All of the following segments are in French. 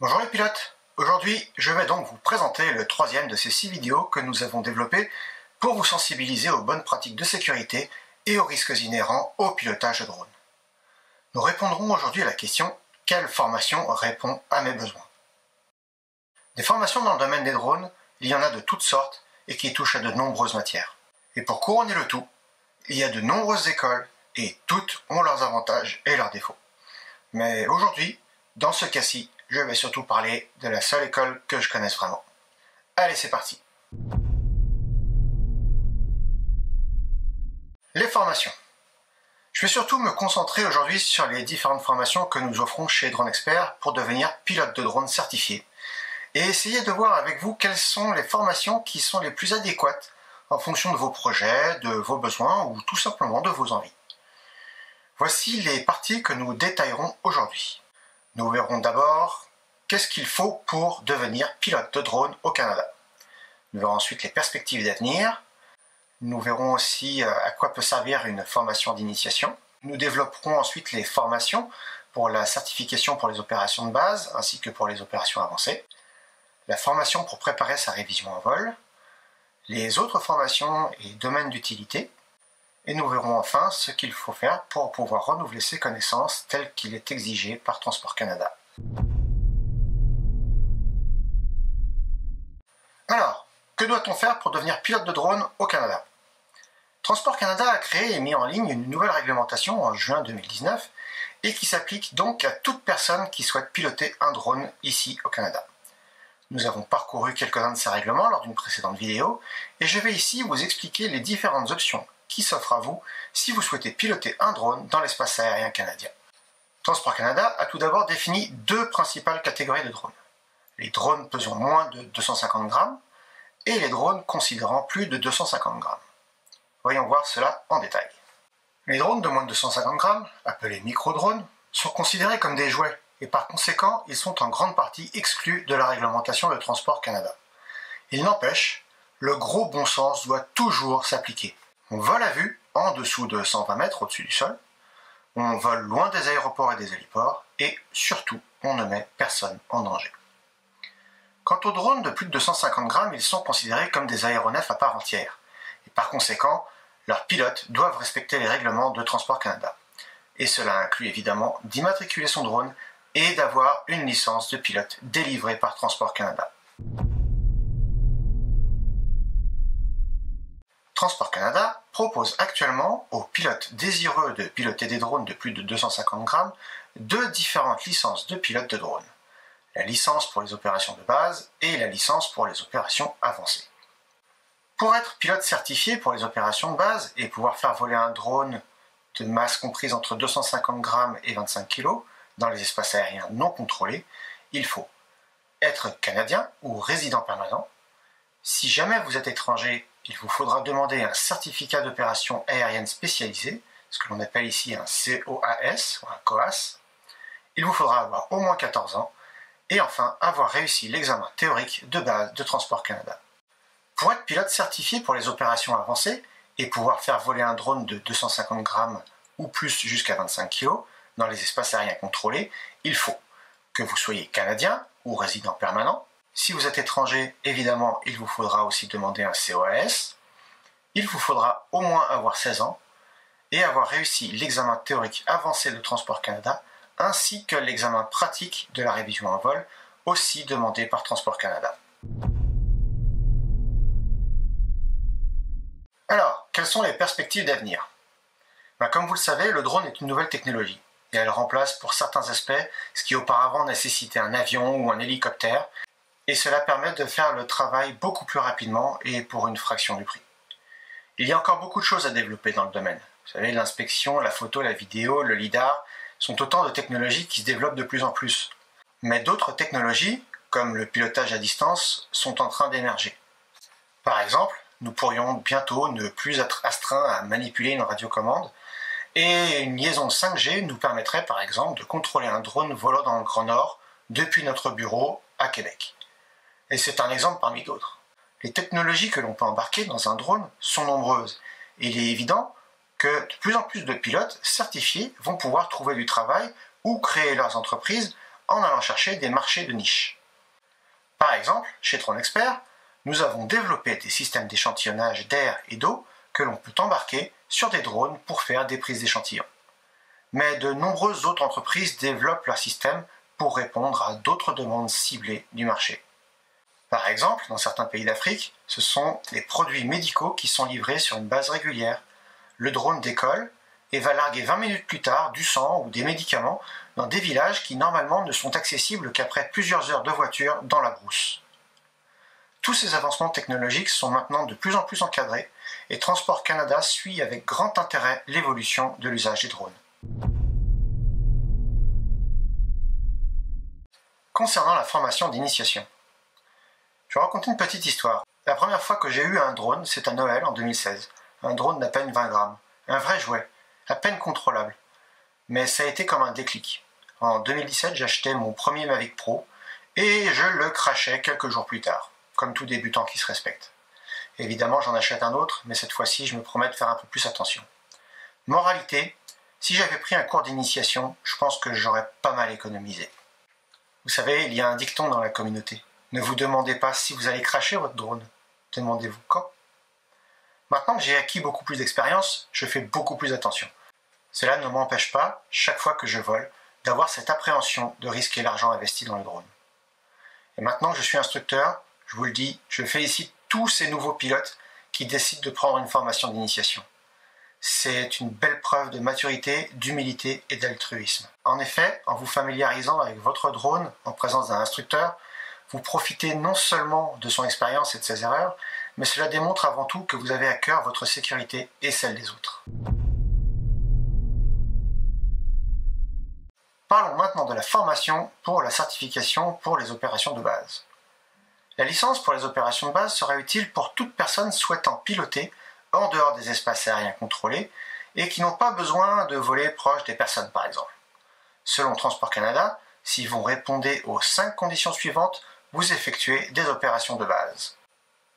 Bonjour les pilotes, aujourd'hui je vais donc vous présenter le troisième de ces 6 vidéos que nous avons développées pour vous sensibiliser aux bonnes pratiques de sécurité et aux risques inhérents au pilotage de drone. Nous répondrons aujourd'hui à la question « Quelle formation répond à mes besoins ?» Des formations dans le domaine des drones, il y en a de toutes sortes et qui touchent à de nombreuses matières. Et pour couronner le tout, il y a de nombreuses écoles et toutes ont leurs avantages et leurs défauts. Mais aujourd'hui, dans ce cas-ci, je vais surtout parler de la seule école que je connaisse vraiment. Allez, c'est parti. Les formations. Je vais surtout me concentrer aujourd'hui sur les différentes formations que nous offrons chez Drone Expert pour devenir pilote de drone certifié et essayer de voir avec vous quelles sont les formations qui sont les plus adéquates en fonction de vos projets, de vos besoins ou tout simplement de vos envies. Voici les parties que nous détaillerons aujourd'hui. Nous verrons d'abord qu'est-ce qu'il faut pour devenir pilote de drone au Canada. Nous verrons ensuite les perspectives d'avenir. Nous verrons aussi à quoi peut servir une formation d'initiation. Nous développerons ensuite les formations pour la certification pour les opérations de base ainsi que pour les opérations avancées. La formation pour préparer sa révision en vol. Les autres formations et domaines d'utilité. Et nous verrons enfin ce qu'il faut faire pour pouvoir renouveler ses connaissances telles qu'il est exigé par Transport Canada. Alors, que doit-on faire pour devenir pilote de drone au Canada ? Transport Canada a créé et mis en ligne une nouvelle réglementation en juin 2019 et qui s'applique donc à toute personne qui souhaite piloter un drone ici au Canada. Nous avons parcouru quelques-uns de ces règlements lors d'une précédente vidéo et je vais ici vous expliquer les différentes options qui s'offrent à vous si vous souhaitez piloter un drone dans l'espace aérien canadien. Transport Canada a tout d'abord défini 2 principales catégories de drones. Les drones pesant moins de 250 grammes et les drones considérant plus de 250 grammes. Voyons voir cela en détail. Les drones de moins de 250 grammes, appelés micro-drones, sont considérés comme des jouets et par conséquent, ils sont en grande partie exclus de la réglementation de Transport Canada. Il n'empêche, le gros bon sens doit toujours s'appliquer. On vole à vue, en dessous de 120 mètres au-dessus du sol, on vole loin des aéroports et des héliports, et surtout, on ne met personne en danger. Quant aux drones de plus de 250 grammes, ils sont considérés comme des aéronefs à part entière, et par conséquent, leurs pilotes doivent respecter les règlements de Transport Canada. Et cela inclut évidemment d'immatriculer son drone et d'avoir une licence de pilote délivrée par Transport Canada. Transport Canada propose actuellement aux pilotes désireux de piloter des drones de plus de 250 grammes 2 différentes licences de pilote de drone. La licence pour les opérations de base et la licence pour les opérations avancées. Pour être pilote certifié pour les opérations de base et pouvoir faire voler un drone de masse comprise entre 250 grammes et 25 kg dans les espaces aériens non contrôlés, il faut être canadien ou résident permanent. Si jamais vous êtes étranger, il vous faudra demander un certificat d'opération aérienne spécialisé, ce que l'on appelle ici un COAS ou un COAS. Il vous faudra avoir au moins 14 ans et enfin avoir réussi l'examen théorique de base de Transport Canada. Pour être pilote certifié pour les opérations avancées et pouvoir faire voler un drone de 250 grammes ou plus jusqu'à 25 kg dans les espaces aériens contrôlés, il faut que vous soyez canadien ou résident permanent. Si vous êtes étranger, évidemment, il vous faudra aussi demander un COAS. Il vous faudra au moins avoir 16 ans et avoir réussi l'examen théorique avancé de Transport Canada ainsi que l'examen pratique de la révision en vol, aussi demandé par Transport Canada. Alors, quelles sont les perspectives d'avenir ? Comme vous le savez, le drone est une nouvelle technologie et elle remplace pour certains aspects ce qui auparavant nécessitait un avion ou un hélicoptère et cela permet de faire le travail beaucoup plus rapidement et pour une fraction du prix. Il y a encore beaucoup de choses à développer dans le domaine. Vous savez, l'inspection, la photo, la vidéo, le lidar sont autant de technologies qui se développent de plus en plus. Mais d'autres technologies, comme le pilotage à distance, sont en train d'émerger. Par exemple, nous pourrions bientôt ne plus être astreints à manipuler une radiocommande et une liaison 5G nous permettrait par exemple de contrôler un drone volant dans le Grand Nord depuis notre bureau à Québec. Et c'est un exemple parmi d'autres. Les technologies que l'on peut embarquer dans un drone sont nombreuses et il est évident que de plus en plus de pilotes certifiés vont pouvoir trouver du travail ou créer leurs entreprises en allant chercher des marchés de niche. Par exemple, chez DroneXpert, nous avons développé des systèmes d'échantillonnage d'air et d'eau que l'on peut embarquer sur des drones pour faire des prises d'échantillons. Mais de nombreuses autres entreprises développent leurs systèmes pour répondre à d'autres demandes ciblées du marché. Par exemple, dans certains pays d'Afrique, ce sont les produits médicaux qui sont livrés sur une base régulière. Le drone décolle et va larguer 20 minutes plus tard du sang ou des médicaments dans des villages qui normalement ne sont accessibles qu'après plusieurs heures de voiture dans la brousse. Tous ces avancements technologiques sont maintenant de plus en plus encadrés et Transport Canada suit avec grand intérêt l'évolution de l'usage des drones. Concernant la formation d'initiation, je vais raconter une petite histoire. La première fois que j'ai eu un drone, c'est à Noël en 2016. Un drone d'à peine 20 grammes. Un vrai jouet, à peine contrôlable. Mais ça a été comme un déclic. En 2017, j'achetais mon premier Mavic Pro et je le crachais quelques jours plus tard, comme tout débutant qui se respecte. Évidemment, j'en achète un autre, mais cette fois-ci, je me promets de faire un peu plus attention. Moralité, si j'avais pris un cours d'initiation, je pense que j'aurais pas mal économisé. Vous savez, il y a un dicton dans la communauté. Ne vous demandez pas si vous allez cracher votre drone. Demandez-vous quand. Maintenant que j'ai acquis beaucoup plus d'expérience, je fais beaucoup plus attention. Cela ne m'empêche pas, chaque fois que je vole, d'avoir cette appréhension de risquer l'argent investi dans le drone. Et maintenant que je suis instructeur, je vous le dis, je félicite tous ces nouveaux pilotes qui décident de prendre une formation d'initiation. C'est une belle preuve de maturité, d'humilité et d'altruisme. En effet, en vous familiarisant avec votre drone en présence d'un instructeur, vous profitez non seulement de son expérience et de ses erreurs, mais cela démontre avant tout que vous avez à cœur votre sécurité et celle des autres. Parlons maintenant de la formation pour la certification pour les opérations de base. La licence pour les opérations de base sera utile pour toute personne souhaitant piloter en dehors des espaces aériens contrôlés et qui n'ont pas besoin de voler proche des personnes par exemple. Selon Transport Canada, si vous répondez aux 5 conditions suivantes, vous effectuez des opérations de base.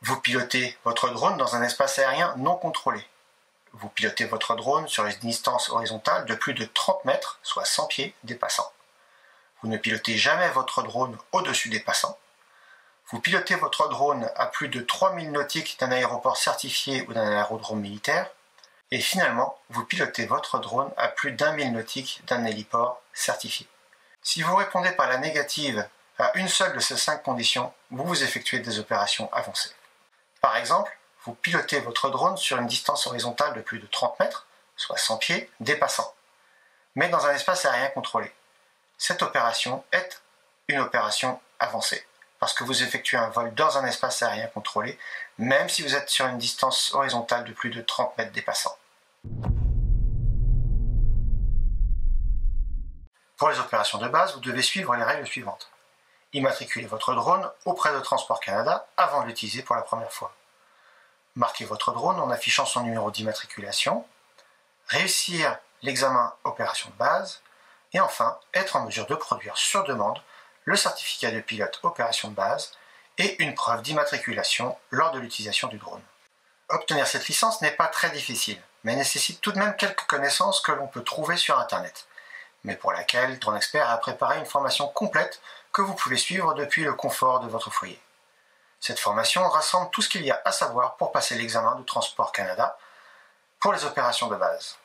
Vous pilotez votre drone dans un espace aérien non contrôlé. Vous pilotez votre drone sur une distance horizontale de plus de 30 mètres, soit 100 pieds, des passants. Vous ne pilotez jamais votre drone au-dessus des passants. Vous pilotez votre drone à plus de 3000 nautiques d'un aéroport certifié ou d'un aérodrome militaire. Et finalement, vous pilotez votre drone à plus d'1 000 nautiques d'un héliport certifié. Si vous répondez par la négative à une seule de ces 5 conditions, vous effectuez des opérations avancées. Par exemple, vous pilotez votre drone sur une distance horizontale de plus de 30 mètres, soit 100 pieds, des passants, mais dans un espace aérien contrôlé. Cette opération est une opération avancée, parce que vous effectuez un vol dans un espace aérien contrôlé, même si vous êtes sur une distance horizontale de plus de 30 mètres des passants. Pour les opérations de base, vous devez suivre les règles suivantes. Immatriculez votre drone auprès de Transport Canada avant de l'utiliser pour la première fois. Marquez votre drone en affichant son numéro d'immatriculation. Réussir l'examen opération de base. Et enfin, être en mesure de produire sur demande le certificat de pilote opération de base et une preuve d'immatriculation lors de l'utilisation du drone. Obtenir cette licence n'est pas très difficile, mais nécessite tout de même quelques connaissances que l'on peut trouver sur Internet, mais pour laquelle DroneXpert a préparé une formation complète que vous pouvez suivre depuis le confort de votre foyer. Cette formation rassemble tout ce qu'il y a à savoir pour passer l'examen de Transport Canada pour les opérations de base.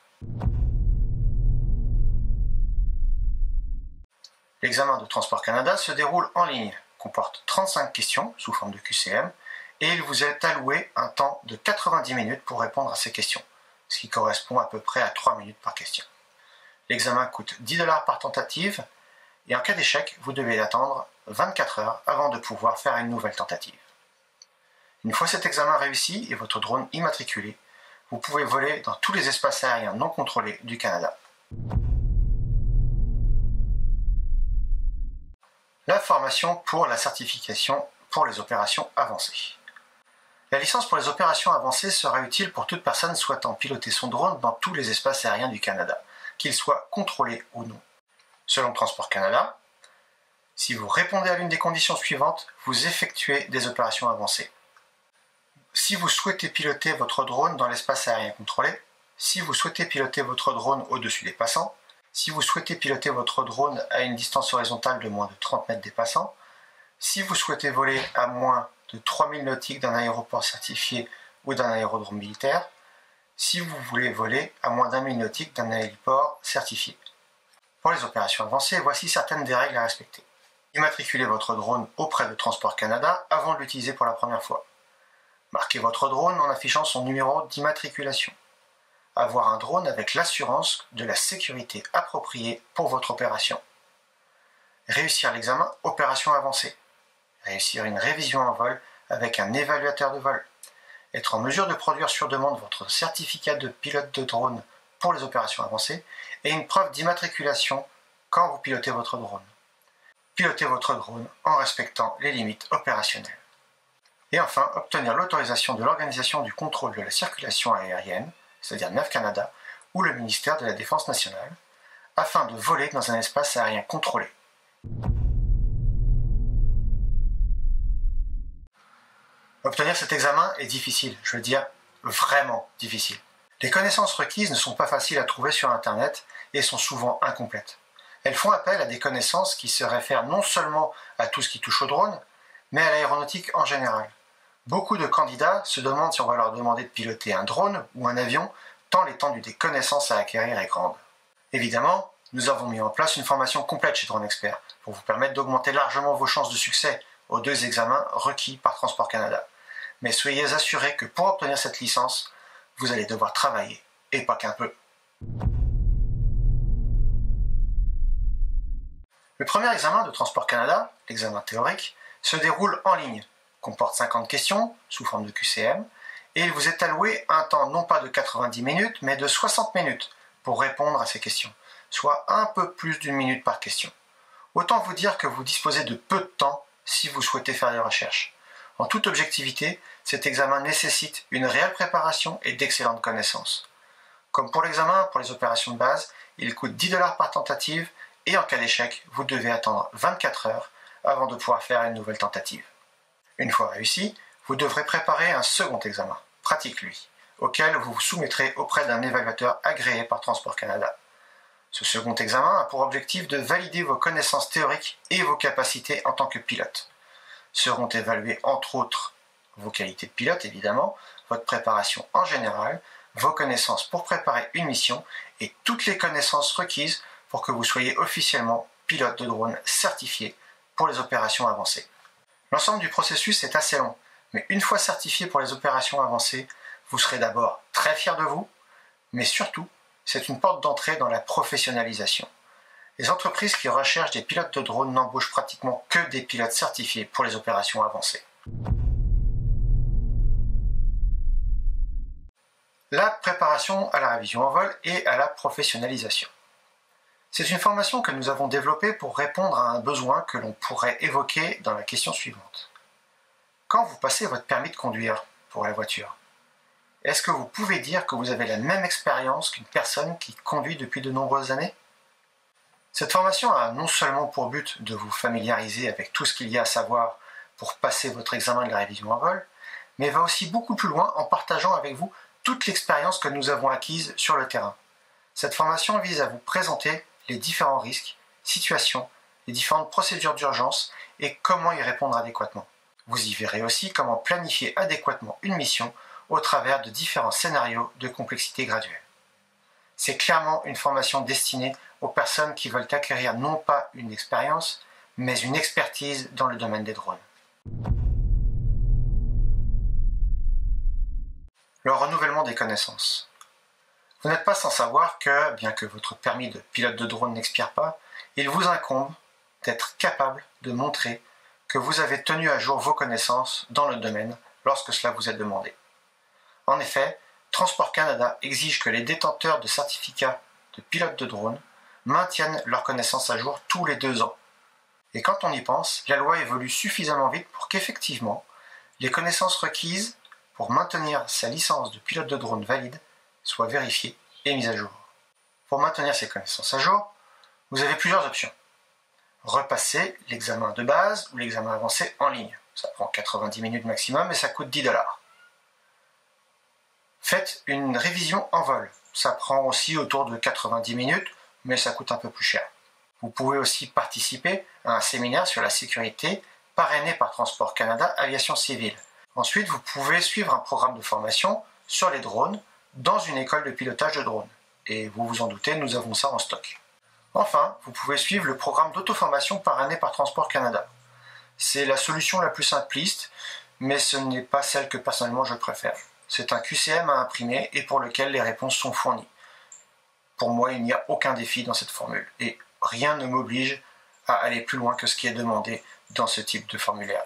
L'examen de Transport Canada se déroule en ligne, comporte 35 questions sous forme de QCM et il vous est alloué un temps de 90 minutes pour répondre à ces questions, ce qui correspond à peu près à 3 minutes par question. L'examen coûte 10 $ par tentative et en cas d'échec, vous devez attendre 24 heures avant de pouvoir faire une nouvelle tentative. Une fois cet examen réussi et votre drone immatriculé, vous pouvez voler dans tous les espaces aériens non contrôlés du Canada. La formation pour la certification pour les opérations avancées. La licence pour les opérations avancées sera utile pour toute personne souhaitant piloter son drone dans tous les espaces aériens du Canada, qu'ils soient contrôlés ou non. Selon Transport Canada, si vous répondez à l'une des conditions suivantes, vous effectuez des opérations avancées. Si vous souhaitez piloter votre drone dans l'espace aérien contrôlé, si vous souhaitez piloter votre drone au-dessus des passants, si vous souhaitez piloter votre drone à une distance horizontale de moins de 30 mètres des passants, si vous souhaitez voler à moins de 3000 nautiques d'un aéroport certifié ou d'un aérodrome militaire, si vous voulez voler à moins d'1 000 nautiques d'un héliport certifié. Pour les opérations avancées, voici certaines des règles à respecter. Immatriculez votre drone auprès de Transport Canada avant de l'utiliser pour la première fois. Marquez votre drone en affichant son numéro d'immatriculation. Avoir un drone avec l'assurance de la sécurité appropriée pour votre opération. Réussir l'examen opération avancée. Réussir une révision en vol avec un évaluateur de vol. Être en mesure de produire sur demande votre certificat de pilote de drone pour les opérations avancées et une preuve d'immatriculation quand vous pilotez votre drone. Pilotez votre drone en respectant les limites opérationnelles. Et enfin, obtenir l'autorisation de l'Organisation du contrôle de la circulation aérienne, c'est-à-dire NAV Canada, ou le ministère de la Défense nationale, afin de voler dans un espace aérien contrôlé. Obtenir cet examen est difficile, je veux dire vraiment difficile. Les connaissances requises ne sont pas faciles à trouver sur Internet et sont souvent incomplètes. Elles font appel à des connaissances qui se réfèrent non seulement à tout ce qui touche au drone, mais à l'aéronautique en général. Beaucoup de candidats se demandent si on va leur demander de piloter un drone ou un avion, tant l'étendue des connaissances à acquérir est grande. Évidemment, nous avons mis en place une formation complète chez Drone Expert pour vous permettre d'augmenter largement vos chances de succès aux 2 examens requis par Transport Canada. Mais soyez assurés que pour obtenir cette licence, vous allez devoir travailler, et pas qu'un peu. Le premier examen de Transport Canada, l'examen théorique, se déroule en ligne, comporte 50 questions sous forme de QCM, et il vous est alloué un temps non pas de 90 minutes, mais de 60 minutes pour répondre à ces questions, soit un peu plus d'1 minute par question. Autant vous dire que vous disposez de peu de temps si vous souhaitez faire des recherches. En toute objectivité, cet examen nécessite une réelle préparation et d'excellentes connaissances. Comme pour l'examen pour les opérations de base, il coûte 10 $ par tentative et en cas d'échec, vous devez attendre 24 heures avant de pouvoir faire une nouvelle tentative. Une fois réussi, vous devrez préparer un second examen, pratique lui, auquel vous vous soumettrez auprès d'un évaluateur agréé par Transport Canada. Ce second examen a pour objectif de valider vos connaissances théoriques et vos capacités en tant que pilote. Seront évaluées entre autres vos qualités de pilote évidemment, votre préparation en général, vos connaissances pour préparer une mission et toutes les connaissances requises pour que vous soyez officiellement pilote de drone certifié pour les opérations avancées. L'ensemble du processus est assez long, mais une fois certifié pour les opérations avancées, vous serez d'abord très fier de vous, mais surtout, c'est une porte d'entrée dans la professionnalisation. Les entreprises qui recherchent des pilotes de drone n'embauchent pratiquement que des pilotes certifiés pour les opérations avancées. La préparation à la révision en vol et à la professionnalisation. C'est une formation que nous avons développée pour répondre à un besoin que l'on pourrait évoquer dans la question suivante. Quand vous passez votre permis de conduire pour la voiture, est-ce que vous pouvez dire que vous avez la même expérience qu'une personne qui conduit depuis de nombreuses années ? Cette formation a non seulement pour but de vous familiariser avec tout ce qu'il y a à savoir pour passer votre examen de la révision en vol, mais va aussi beaucoup plus loin en partageant avec vous toute l'expérience que nous avons acquise sur le terrain. Cette formation vise à vous présenter les différents risques, situations, les différentes procédures d'urgence et comment y répondre adéquatement. Vous y verrez aussi comment planifier adéquatement une mission au travers de différents scénarios de complexité graduelle. C'est clairement une formation destinée aux personnes qui veulent acquérir non pas une expérience, mais une expertise dans le domaine des drones. Le renouvellement des connaissances. Vous n'êtes pas sans savoir que, bien que votre permis de pilote de drone n'expire pas, il vous incombe d'être capable de montrer que vous avez tenu à jour vos connaissances dans le domaine lorsque cela vous est demandé. En effet, Transport Canada exige que les détenteurs de certificats de pilote de drone maintiennent leurs connaissances à jour tous les 2 ans. Et quand on y pense, la loi évolue suffisamment vite pour qu'effectivement, les connaissances requises pour maintenir sa licence de pilote de drone valide soient vérifiées et mises à jour. Pour maintenir ces connaissances à jour, vous avez plusieurs options. Repasser l'examen de base ou l'examen avancé en ligne. Ça prend 90 minutes maximum et ça coûte 10 $. Faites une révision en vol. Ça prend aussi autour de 90 minutes, mais ça coûte un peu plus cher. Vous pouvez aussi participer à un séminaire sur la sécurité parrainé par Transport Canada Aviation Civile. Ensuite, vous pouvez suivre un programme de formation sur les drones dans une école de pilotage de drones. Et vous vous en doutez, nous avons ça en stock. Enfin, vous pouvez suivre le programme d'auto-formation parrainé par Transport Canada. C'est la solution la plus simpliste, mais ce n'est pas celle que personnellement je préfère. C'est un QCM à imprimer et pour lequel les réponses sont fournies. Pour moi, il n'y a aucun défi dans cette formule et rien ne m'oblige à aller plus loin que ce qui est demandé dans ce type de formulaire.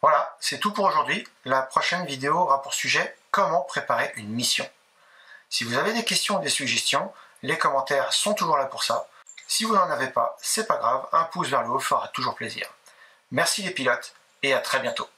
Voilà, c'est tout pour aujourd'hui. La prochaine vidéo aura pour sujet comment préparer une mission. Si vous avez des questions ou des suggestions, les commentaires sont toujours là pour ça. Si vous n'en avez pas, c'est pas grave, un pouce vers le haut fera toujours plaisir. Merci les pilotes et à très bientôt.